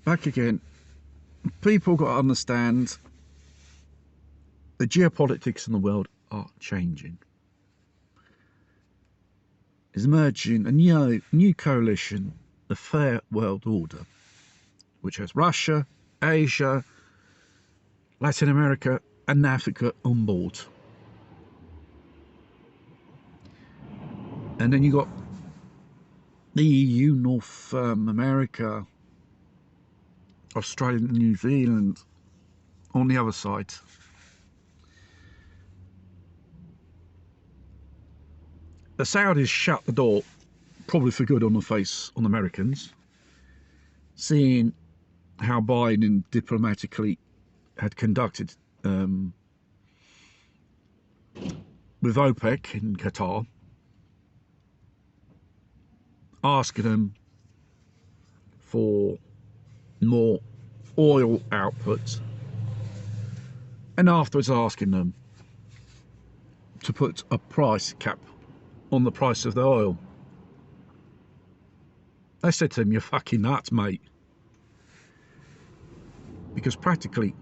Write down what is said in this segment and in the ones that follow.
back again. People got to understand the geopolitics in the world are changing. Is emerging a new coalition, the Fair World Order, which has Russia, Asia, Latin America and Africa on board. And then you got the EU, North America, Australia and New Zealand on the other side. The Saudis shut the door, probably for good, on the face on Americans, seeing how Biden diplomatically had conducted with OPEC in Qatar, asking them for more oil output, and afterwards asking them to put a price cap on the price of the oil. They said to him, "You're fucking nuts, mate." Because practically,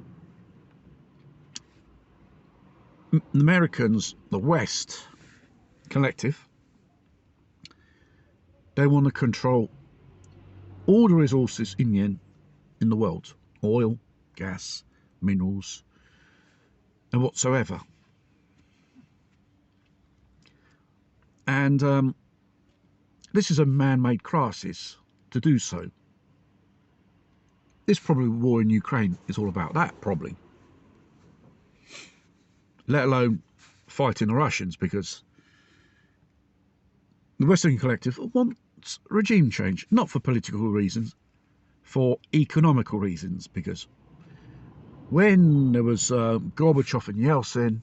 the Americans, the West collective, they want to control all the resources in the world. Oil, gas, minerals, and whatsoever. And this is a man-made crisis to do so. This probably war in Ukraine is all about that, probably. Let alone fighting the Russians, because the Western collective wants regime change, not for political reasons, for economical reasons, because when there was Gorbachev and Yeltsin,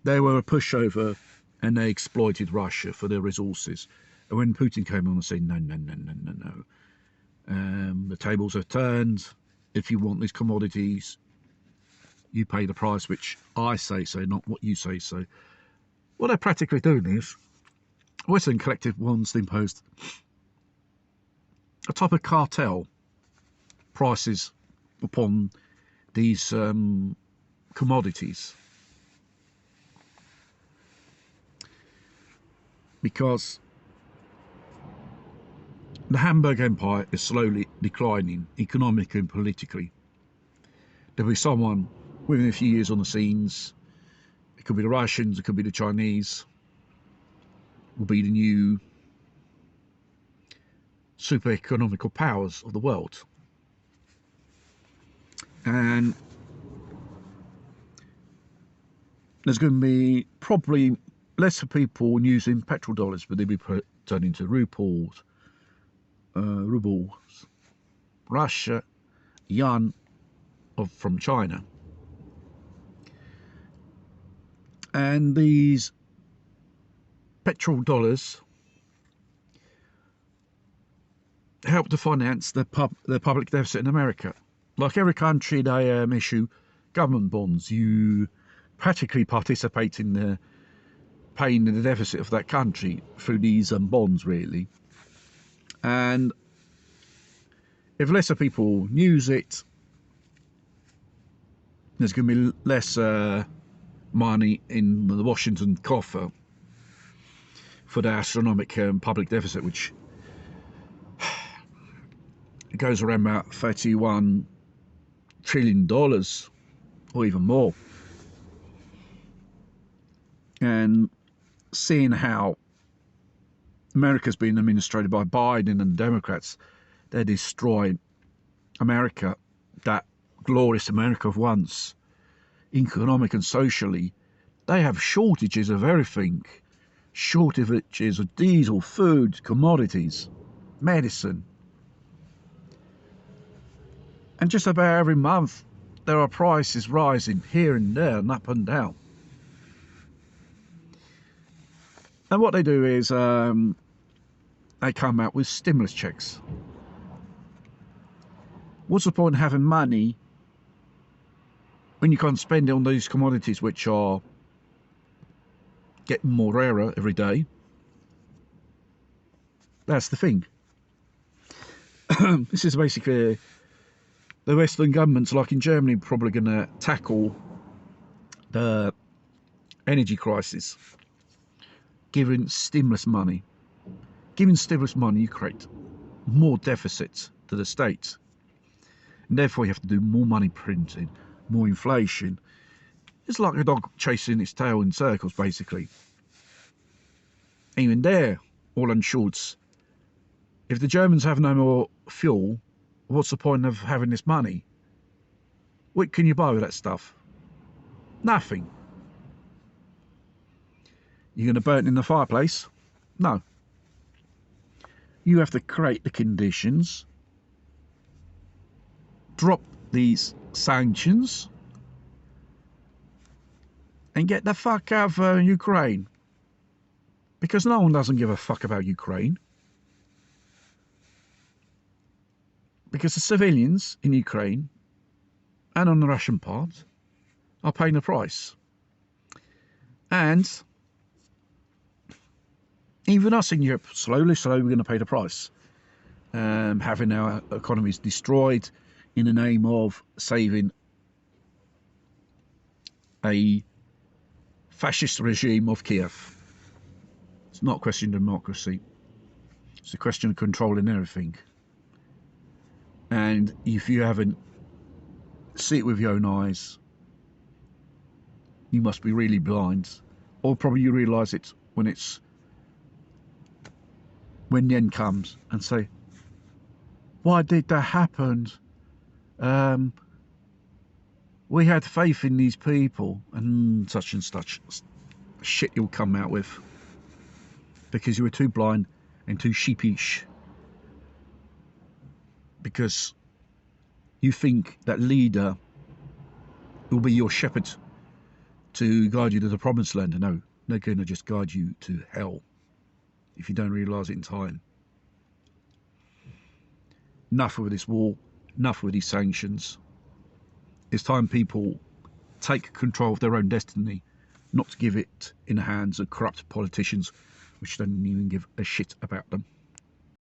they were a pushover and they exploited Russia for their resources. And when Putin came on and said, no, the tables have turned. If you want these commodities, you pay the price which I say so, not what you say so. What they're practically doing is, Western collective wants to impose a type of cartel prices upon these commodities, because the Hamburg Empire is slowly declining economically and politically. There'll be someone within a few years on the scenes. It could be the Russians, it could be the Chinese, will be the new super economical powers of the world. And there's going to be probably less people using petrodollars, but they'll be turned into rubles, Russia, yuan from China. And these petrodollars help to finance the public deficit in America. Like every country, they issue government bonds. You practically participate in the paying the deficit of that country through these bonds, really. And if lesser people use it, there's going to be less money in the Washington coffer for the astronomical public deficit, which goes around about $31 trillion or even more. And seeing how America's been administrated by Biden and the Democrats, they're destroying America, that glorious America of once, economic and socially. They have shortages of everything, shortages of diesel, food, commodities, medicine. And just about every month, there are prices rising here and there and up and down. And what they do is they come out with stimulus checks. What's the point of having money when you can't spend it on these commodities which are getting more rarer every day? That's the thing. This is basically the Western governments, like in Germany, probably going to tackle the energy crisis, giving stimulus money. Giving stimulus money, you create more deficits to the state. And therefore, you have to do more money printing, more inflation. It's like a dog chasing its tail in circles, basically. Even there, all on Schulz. If the Germans have no more fuel, what's the point of having this money? What can you buy with that stuff? Nothing. You're going to burn it in the fireplace? No. You have to create the conditions, drop these sanctions, and get the fuck out of Ukraine. Because no one doesn't give a fuck about Ukraine. Because the civilians in Ukraine and on the Russian part are paying the price. And even us in Europe, slowly, we're going to pay the price. Having our economies destroyed in the name of saving a fascist regime of Kiev. It's not a question of democracy. It's a question of controlling everything. And if you haven't seen it with your own eyes, you must be really blind. Or probably you realise it when the end comes and say, why did that happen? We had faith in these people and such shit you'll come out with because you were too blind and too sheepish, because you think that leader will be your shepherd to guide you to the promised land. No, they're going to just guide you to hell if you don't realise it in time. Enough with this war, enough with these sanctions. It's time people take control of their own destiny, not to give it in the hands of corrupt politicians which don't even give a shit about them.